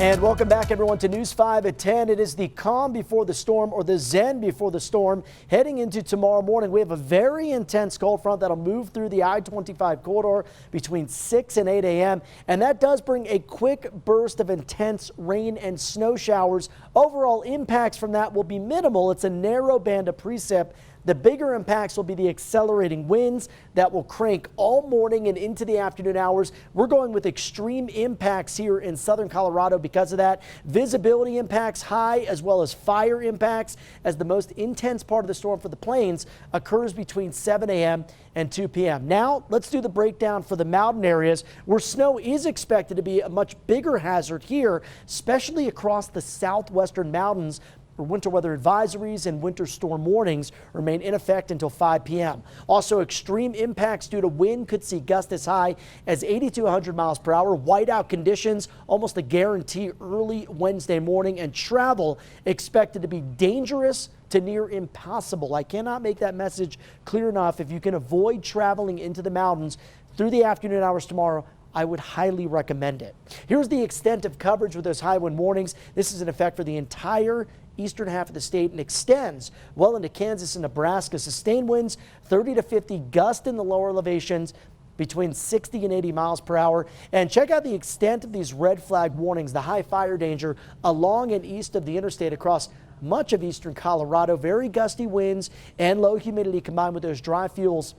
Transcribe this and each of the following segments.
And welcome back, everyone, to News 5 at 10. It is the calm before the storm, or the zen before the storm. Heading into tomorrow morning, we have a very intense cold front that'll move through the I-25 corridor between 6 and 8 a.m. And that does bring a quick burst of intense rain and snow showers. Overall impacts from that will be minimal. It's a narrow band of precip. The bigger impacts will be the accelerating winds that will crank all morning and into the afternoon hours. We're going with extreme impacts here in southern Colorado because of that. Visibility impacts high, as well as fire impacts, as the most intense part of the storm for the plains occurs between 7 a.m. and 2 p.m. Now, let's do the breakdown for the mountain areas where snow is expected to be a much bigger hazard here, especially across the southwestern mountains. Winter weather advisories and winter storm warnings remain in effect until 5 p.m. Also, extreme impacts due to wind could see gusts as high as 80 to 100 miles per hour. Whiteout conditions, almost a guarantee early Wednesday morning, and travel expected to be dangerous to near impossible. I cannot make that message clear enough. If you can avoid traveling into the mountains through the afternoon hours tomorrow, I would highly recommend it. Here's the extent of coverage with those high wind warnings. This is in effect for the entire eastern half of the state and extends well into Kansas and Nebraska. Sustained winds 30 to 50, gust in the lower elevations between 60 and 80 miles per hour. And check out the extent of these red flag warnings, the high fire danger along and east of the interstate across much of eastern Colorado. Very gusty winds and low humidity combined with those dry fuels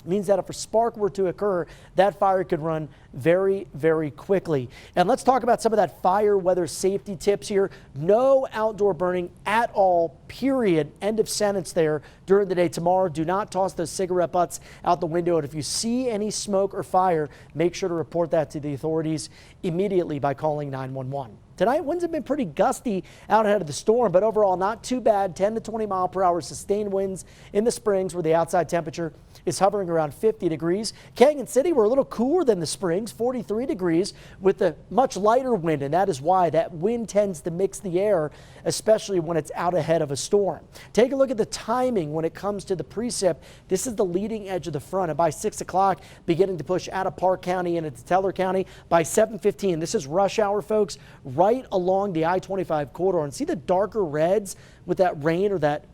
means that if a spark were to occur, that fire could run very, very quickly. And let's talk about some of that fire weather safety tips here. No outdoor burning at all, period. End of sentence there during the day tomorrow. Do not toss those cigarette butts out the window. And if you see any smoke or fire, make sure to report that to the authorities immediately by calling 911. Tonight, winds have been pretty gusty out ahead of the storm, but overall not too bad. 10 to 20 mile per hour sustained winds in the Springs, where the outside temperature is hovering around 50 degrees. Canyon City, we're a little cooler than the Springs, 43 degrees with a much lighter wind, and that is why that wind tends to mix the air, especially when it's out ahead of a storm. Take a look at the timing when it comes to the precip. This is the leading edge of the front, and by 6 o'clock, beginning to push out of Park County and into Teller County. By 7:15, this is rush hour, folks, right along the I-25 corridor. And see the darker reds with that rain or that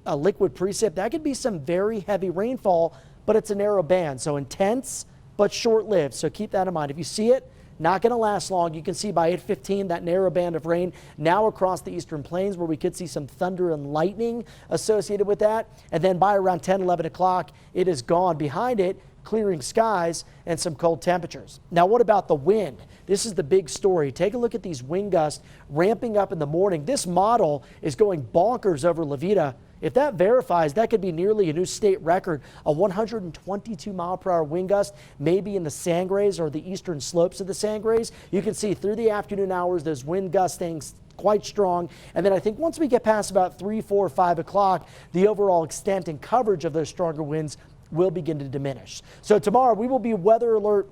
liquid precip? That could be some very heavy rainfall, but it's a narrow band, so intense but short-lived. So keep that in mind. If you see it, not going to last long. You can see by 8:15 that narrow band of rain now across the eastern plains, where we could see some thunder and lightning associated with that. And then by around 10, 11 o'clock, it is gone. Behind it, clearing skies and some cold temperatures. Now, what about the wind? This is the big story. Take a look at these wind gusts ramping up in the morning. This model is going bonkers over Levita. If that verifies, that could be nearly a new state record. A 122 mile per hour wind gust, maybe in the Sangres or the eastern slopes of the Sangres. You can see through the afternoon hours, those wind gusts staying quite strong. And then I think once we get past about 3, 4, 5 o'clock, the overall extent and coverage of those stronger winds will begin to diminish. So tomorrow we will be weather alert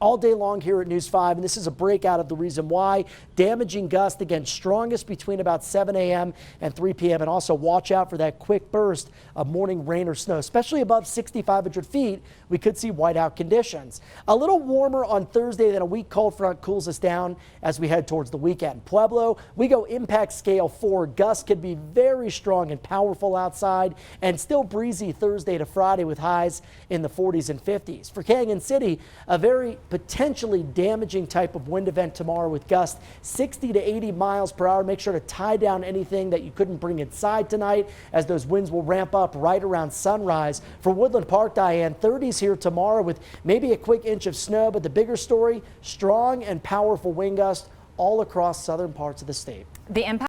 all day long here at News 5, and this is a breakout of the reason why. Damaging gust, again, strongest between about 7 a.m. and 3 p.m. And also watch out for that quick burst of morning rain or snow, especially above 6,500 feet. We could see whiteout conditions. A little warmer on Thursday, then a weak cold front cools us down as we head towards the weekend. Pueblo, we go impact scale 4. Gusts could be very strong and powerful outside, and still breezy Thursday to Friday with highs in the 40s and 50s. For Canyon City, a very potentially damaging type of wind event tomorrow with gusts 60 to 80 miles per hour. Make sure to tie down anything that you couldn't bring inside tonight, as those winds will ramp up right around sunrise. For Woodland Park, Diane, 30s here tomorrow with maybe a quick inch of snow, but the bigger story, strong and powerful wind gusts all across southern parts of the state. The impact